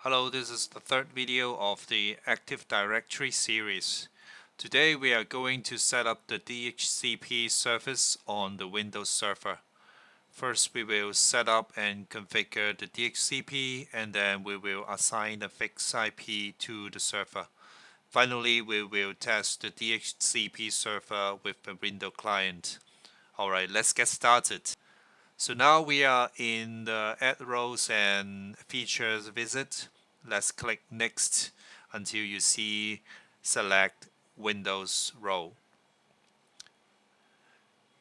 Hello, this is the third video of the Active Directory series. Today we are going to set up the DHCP service on the Windows server. First we will set up and configure the DHCP, and then we will assign a fixed IP to the server. Finally, we will test the DHCP server with the Windows client. Alright, let's get started. So now we are in the Add Roles and Features visit. Let's click Next until you see Select Windows role.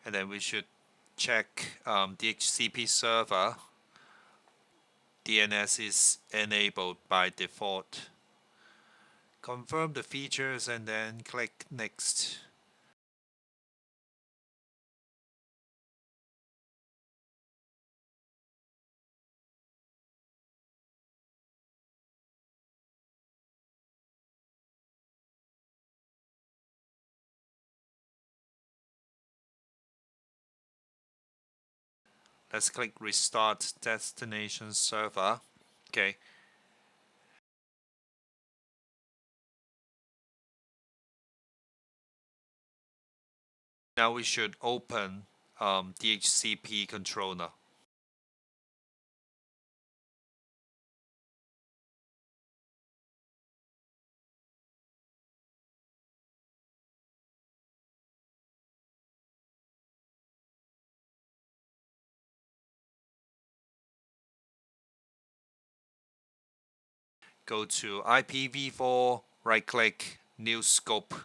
And then we should check DHCP server. DNS is enabled by default. Confirm the features and then click Next. Let's click Restart Destination Server. Okay. Now we should open DHCP controller. Go to IPv4, right click, new scope.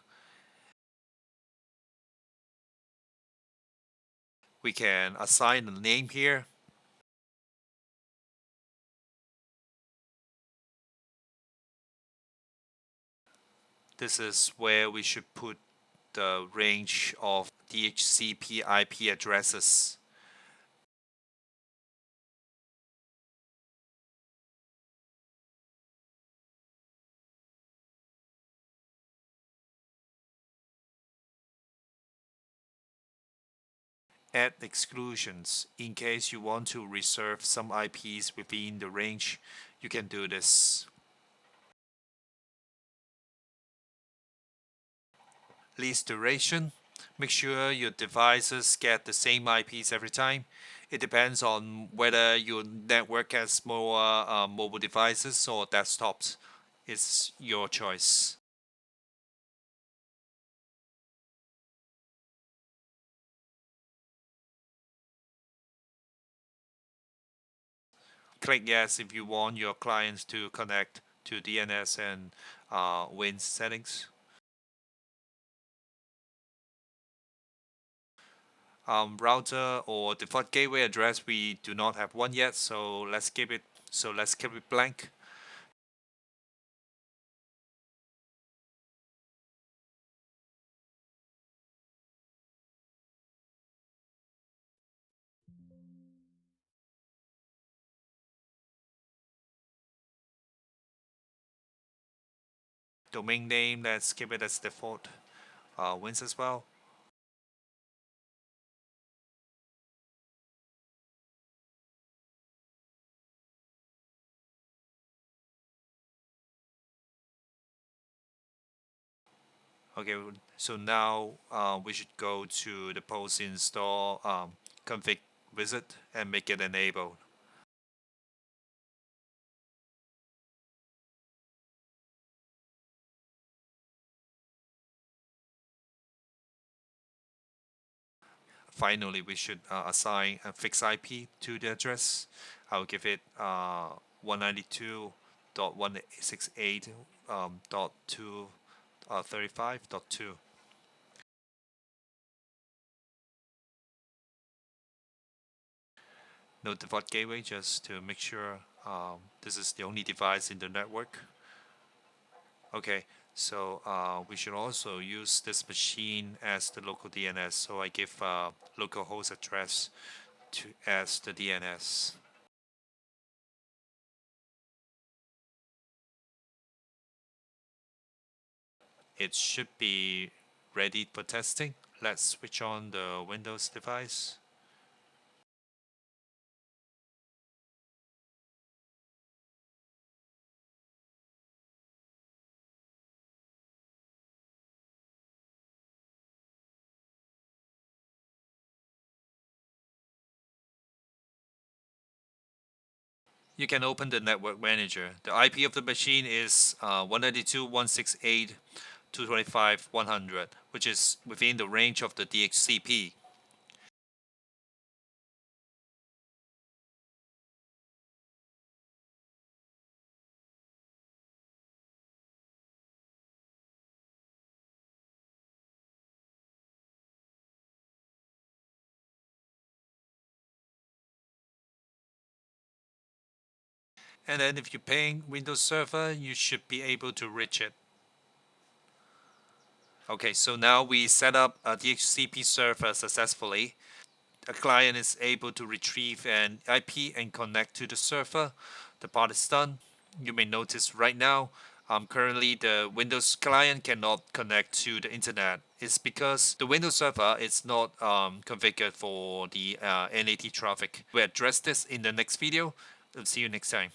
We can assign a name here. This is where we should put the range of DHCP IP addresses. Add exclusions. In case you want to reserve some IPs within the range, you can do this. Least duration. Make sure your devices get the same IPs every time. It depends on whether your network has more mobile devices or desktops. It's your choice. Click yes if you want your clients to connect to DNS and Win settings. Router or default gateway address, we do not have one yet, so let's keep it blank. Domain name, let's keep it as default. Wins as well. Okay, so now we should go to the post install config visit and make it enabled. Finally, we should assign a fixed IP to the address. I'll give it 192.168.235.2. No default gateway, just to make sure this is the only device in the network. Okay, so we should also use this machine as the local DNS. So I give localhost address as the DNS. It should be ready for testing. Let's switch on the Windows device. you can open the network manager. The IP of the machine is 192.168.225.100, which is within the range of the DHCP. And then if you're paying Windows Server, you should be able to reach it. Okay, so now we set up a DHCP server successfully. A client is able to retrieve an IP and connect to the server. The part is done. You may notice right now, currently the Windows client cannot connect to the internet. It's because the Windows server is not configured for the NAT traffic. We'll address this in the next video. I'll see you next time.